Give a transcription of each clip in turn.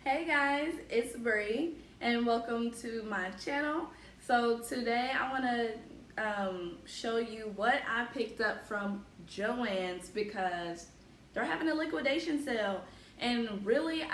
Hey guys, it's Bree and welcome to my channel. So today I want to show you what I picked up from Joann's because they're having a liquidation sale and really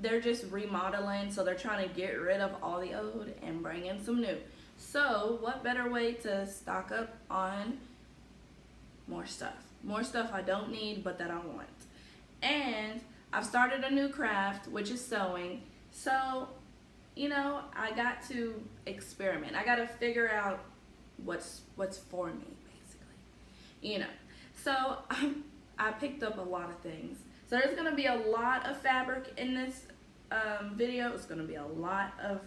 they're just remodeling, so they're trying to get rid of all the old and bring in some new. So what better way to stock up on more stuff? More stuff I don't need but that I want. And I've started a new craft, which is sewing. So, I got to experiment. I got to figure out what's for me, basically. So I picked up a lot of things. So there's gonna be a lot of fabric in this video. It's gonna be a lot of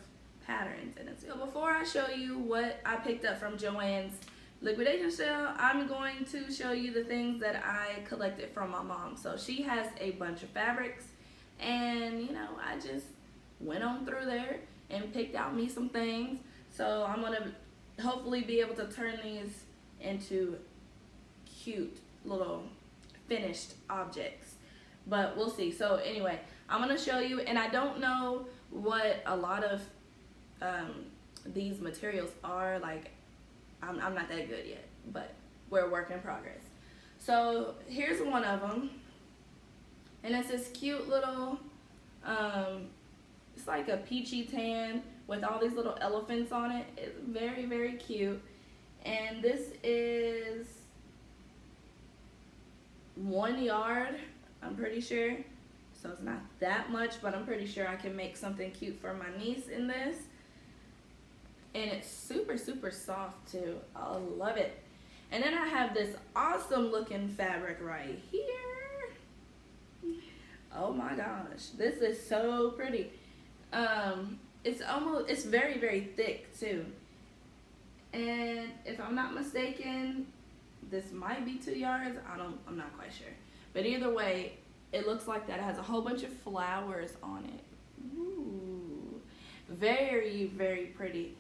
patterns in it. So before I show you what I picked up from Joann's liquidation sale, I'm going to show you the things that I collected from my mom. So she has a bunch of fabrics, and I just went on through there and picked out me some things. So I'm gonna hopefully be able to turn these into cute little finished objects, but we'll see. So anyway, I'm gonna show you, and I don't know what a lot of these materials are like. I'm not that good yet, but we're a work in progress. So here's one of them, and it's this cute little, it's like a peachy tan with all these little elephants on it. It's very, very cute. And this is 1 yard, I'm pretty sure. So it's not that much, but I'm pretty sure I can make something cute for my niece in this. And it's super, super soft too. I love it. And then I have this awesome looking fabric right here. Oh my gosh, this is so pretty. It's very, very thick too. And if I'm not mistaken, this might be 2 yards. I'm not quite sure. But either way, it looks like that. It has a whole bunch of flowers on it. Ooh, very, very pretty.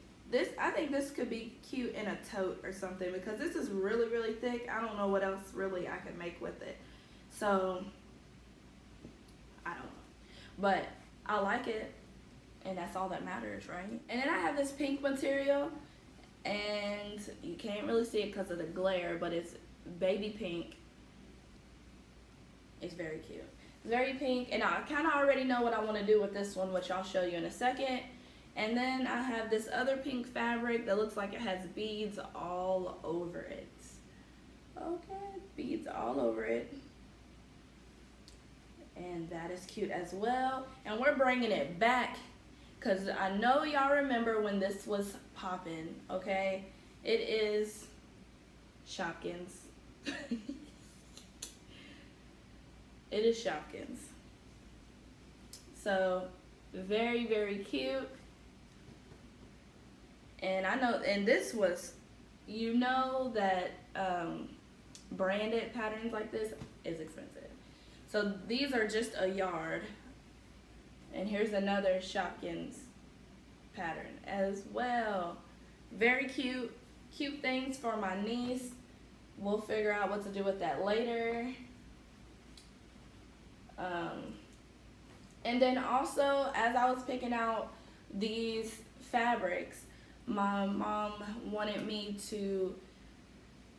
I think this could be cute in a tote or something because this is really, really thick. I don't know what else really I can make with it. So, I don't know. But I like it, and that's all that matters, right? And then I have this pink material, and you can't really see it because of the glare, but it's baby pink. It's very cute. It's very pink, and I kind of already know what I want to do with this one, which I'll show you in a second. And then I have this other pink fabric that looks like it has beads all over it. Okay, beads all over it. And that is cute as well. And we're bringing it back because I know y'all remember when this was popping, okay? It is Shopkins. It is Shopkins. So, very, very cute. And I know, and this was, that branded patterns like this is expensive. So these are just a yard. And here's another Shopkins pattern as well. Very cute, cute things for my niece. We'll figure out what to do with that later. And then also, as I was picking out these fabrics, my mom wanted me to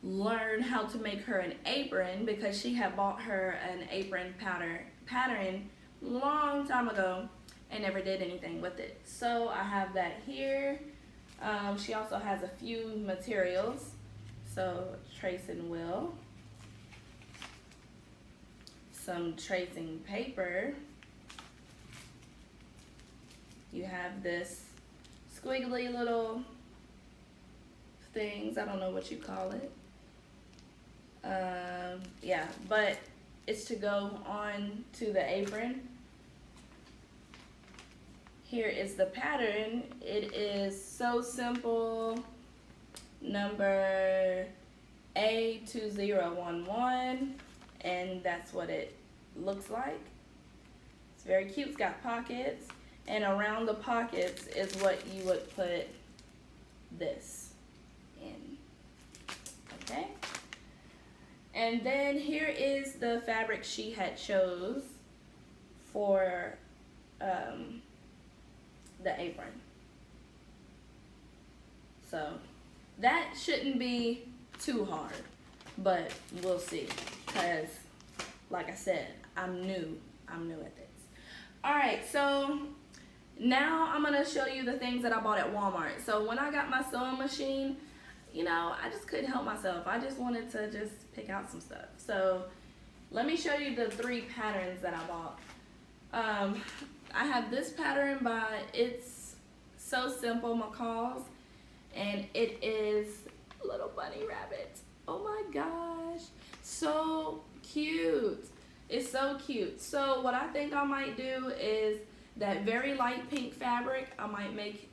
learn how to make her an apron because she had bought her an apron pattern long time ago and never did anything with it. So I have that here. She also has a few materials. So tracing wheel, some tracing paper. You have this squiggly little things. I don't know what you call it. Yeah, but it's to go on to the apron. Here is the pattern. It is so simple. Number A2011, and that's what it looks like. It's very cute. It's got pockets. And around the pockets is what you would put this in, okay? And then here is the fabric she had chose for the apron. So that shouldn't be too hard, but we'll see, because like I said, I'm new at this. All right, so now I'm gonna show you the things that I bought at Walmart. So when I got my sewing machine, you know, I just couldn't help myself. I just wanted to just pick out some stuff. So let me show you the 3 patterns that I bought. I have this pattern by It's So Simple McCall's, and it is a little bunny rabbit. Oh my gosh, so cute. It's so cute. So what I think I might do is that very light pink fabric, I might make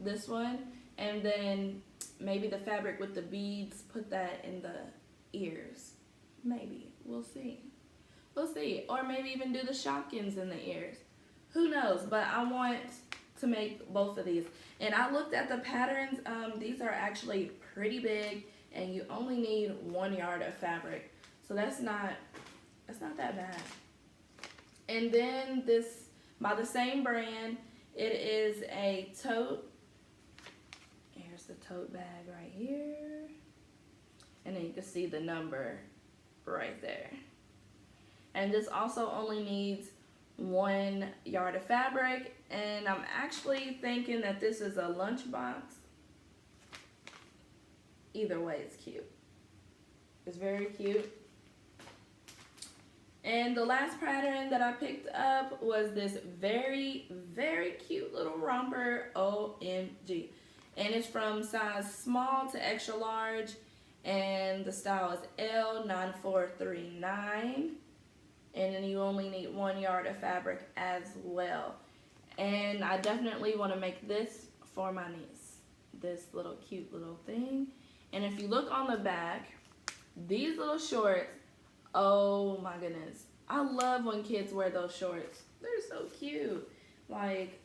this one, and then maybe the fabric with the beads, put that in the ears. Maybe, we'll see. We'll see. Or maybe even do the Shopkins in the ears. Who knows? But I want to make both of these. And I looked at the patterns. These are actually pretty big, and you only need 1 yard of fabric. So that's not that bad. And then this, by the same brand, it is a tote. Here's the tote bag right here. And then you can see the number right there. And this also only needs 1 yard of fabric. And I'm actually thinking that this is a lunchbox. Either way, it's cute. It's very cute. And the last pattern that I picked up was this very, very cute little romper, OMG. And it's from size small to extra large, and the style is L9439. And then you only need 1 yard of fabric as well. And I definitely want to make this for my niece, this little cute little thing. And if you look on the back, these little shorts, oh my goodness, I love when kids wear those shorts. They're so cute. Like,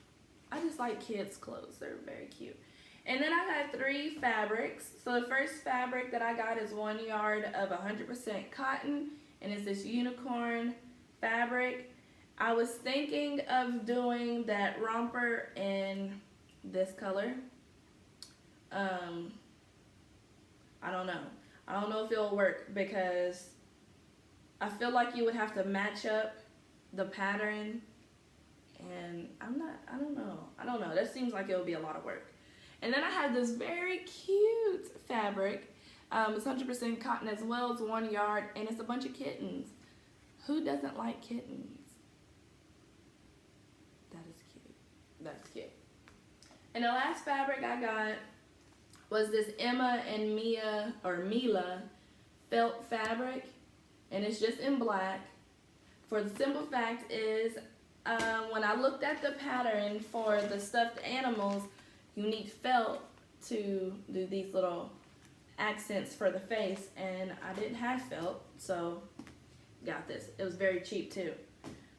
I just like kids' clothes. They're very cute. And then I got 3 fabrics. So the first fabric that I got is 1 yard of 100% cotton, and it's this unicorn fabric. I was thinking of doing that romper in this color. I don't know. I don't know if it'll work, because I feel like you would have to match up the pattern, and I don't know. That seems like it would be a lot of work. And then I have this very cute fabric. It's 100% cotton as well. It's 1 yard, and it's a bunch of kittens. Who doesn't like kittens? That is cute. That's cute. And the last fabric I got was this Emma and Mila felt fabric, and it's just in black. For the simple fact is, when I looked at the pattern for the stuffed animals, you need felt to do these little accents for the face, and I didn't have felt, so got this. It was very cheap too.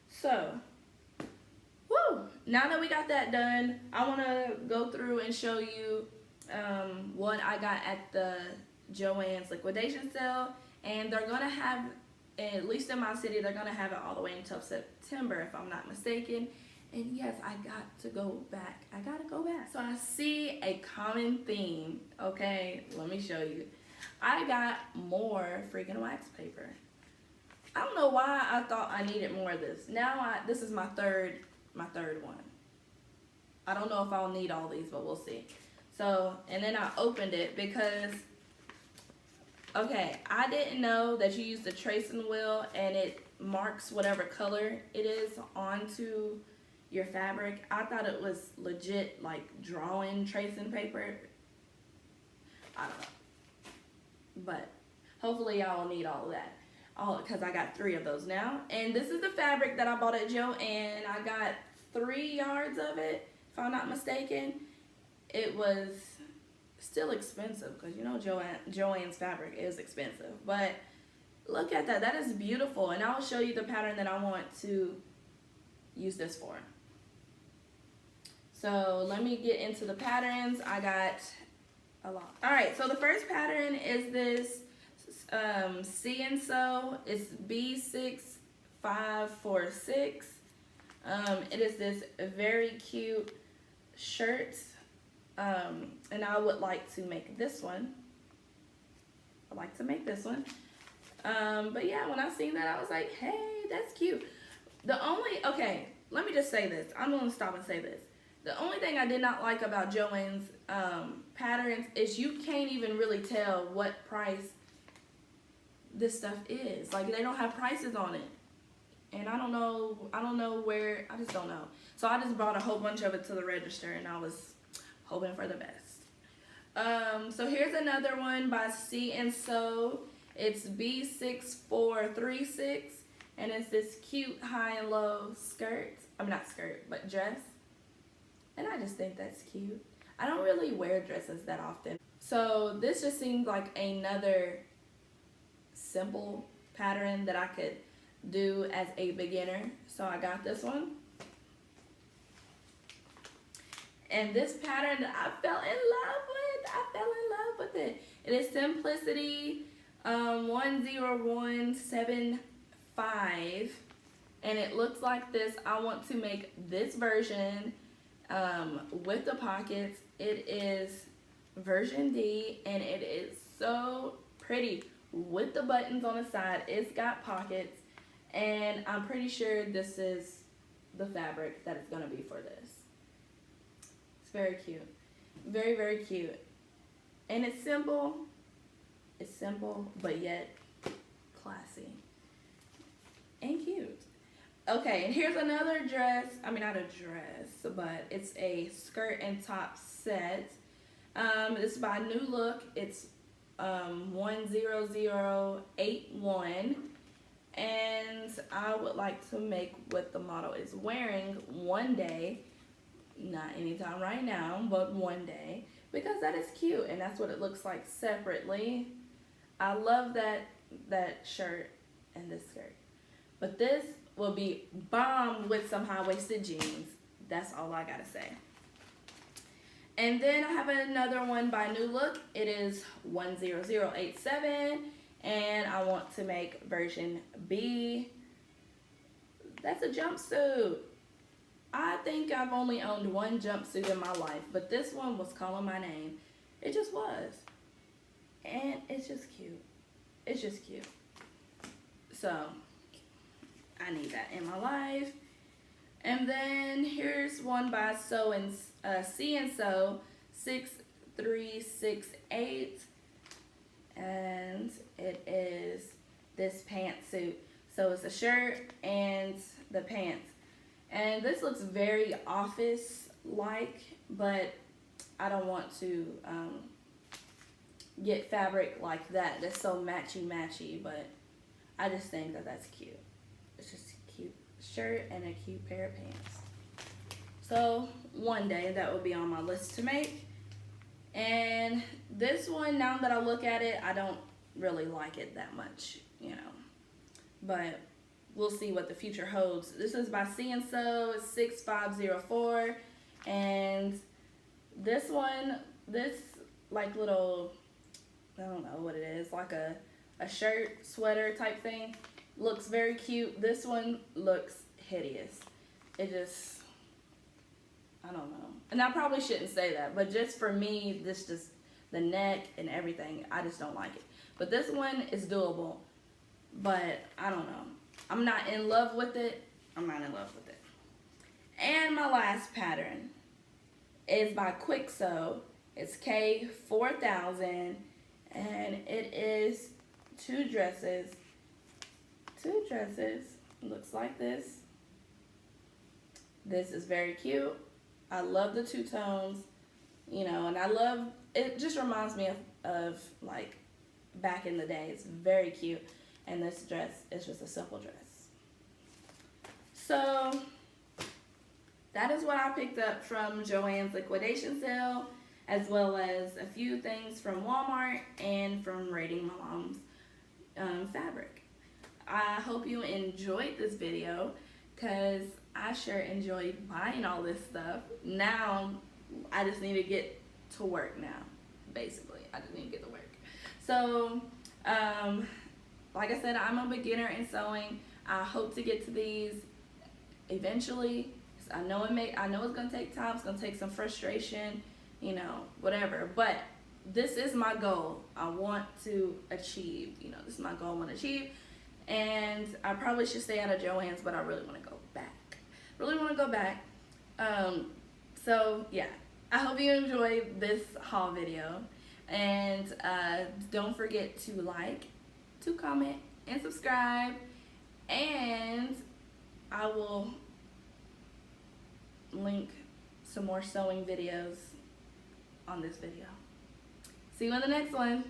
So, woo! Now that we got that done, I want to go through and show you what I got at the Joann's liquidation sale, and they're gonna have, at least in my city, they're gonna have it all the way until September, if I'm not mistaken. And yes, I got to go back. I gotta go back. So I see a common theme. Okay, let me show you. I got more freaking wax paper. I don't know why I thought I needed more of this. Now this is my third one. I don't know if I'll need all these, but we'll see. So, and then I opened it because, okay, I didn't know that you use the tracing wheel and it marks whatever color it is onto your fabric. I thought it was legit, like drawing tracing paper. I don't know. But hopefully y'all will need all of that. Because I got 3 of those now. And this is the fabric that I bought at Joann. I got 3 yards of it, if I'm not mistaken. It was still expensive, because you know Joann's fabric is expensive. But look at that. That is beautiful. And I'll show you the pattern that I want to use this for. So let me get into the patterns. I got a lot. Alright, so the first pattern is this See and Sew. It's B6546. It is this very cute shirt, and I would like to make this one. I like to make this one. But yeah, when I seen that, I was like, hey, that's cute. Okay, let me just say this. I'm gonna stop and say this. The only thing I did not like about Joann's patterns is you can't even really tell what price this stuff is. Like, they don't have prices on it. And I don't know where, I just don't know. So I just brought a whole bunch of it to the register, and I was hoping for the best. So here's another one by C and Sew. It's B6436, and it's this cute high and low skirt. I mean, not skirt, but dress. And I just think that's cute. I don't really wear dresses that often. So this just seems like another simple pattern that I could do as a beginner. So I got this one. And this pattern I fell in love with it. It is Simplicity 10175, and it looks like this. I want to make this version with the pockets. It is version D, and it is so pretty with the buttons on the side. It's got pockets, and I'm pretty sure this is the fabric that it's gonna be for this. It's very cute, very, very cute, and it's simple. It's simple, but yet classy and cute. Okay, and here's another dress. I mean, not a dress, but it's a skirt and top set. This is by New Look. It's 10081, and I would like to make what the model is wearing one day, not anytime right now, but one day, because that is cute, and that's what it looks like separately. I love that shirt and this skirt, but this will be bombed with some high-waisted jeans. That's all I gotta say. And then I have another one by New Look. It is 10087, and I want to make version B. That's a jumpsuit. I think I've only owned one jumpsuit in my life, but this one was calling my name. It just was. And it's just cute. It's just cute. So I need that in my life. And then here's one by C and Sew 6368, and it is this pantsuit. So it's a shirt and the pants, and this looks very office-like, but I don't want to get fabric like that that's so matchy, but I just think that that's cute. It's just a cute shirt and a cute pair of pants. So one day that will be on my list to make. And this one, now that I look at it, I don't really like it that much, you know, but we'll see what the future holds. This is by C and Sew. It's 6504, and this one, this like little, I don't know what it is, like a shirt, sweater type thing, looks very cute. This one looks hideous. It just, I don't know. And I probably shouldn't say that, but just for me, this just, the neck and everything, I just don't like it. But this one is doable, but I don't know. I'm not in love with it. I'm not in love with it. And my last pattern is by Quick Sew. It's K4000, and it is two dresses. Looks like this. This is very cute. I love the two tones, you know, and I love, it just reminds me of like back in the day. It's very cute, and this dress is just a simple dress. So that is what I picked up from Joann's liquidation sale, as well as a few things from Walmart and from Rating My Mom's fabric. I hope you enjoyed this video, because I sure enjoyed buying all this stuff. Now I just need to get to work now, basically. I just need to get to work. So like I said, I'm a beginner in sewing. I hope to get to these eventually. I know it's gonna take time. It's gonna take some frustration, you know, whatever. But this is my goal. I want to achieve. You know, this is my goal. I want to achieve, and I probably should stay out of Joann's, but I really want to go back. Really want to go back. So yeah, I hope you enjoyed this haul video, and don't forget to like, to comment, and subscribe, and I will link some more sewing videos on this video. See you in the next one.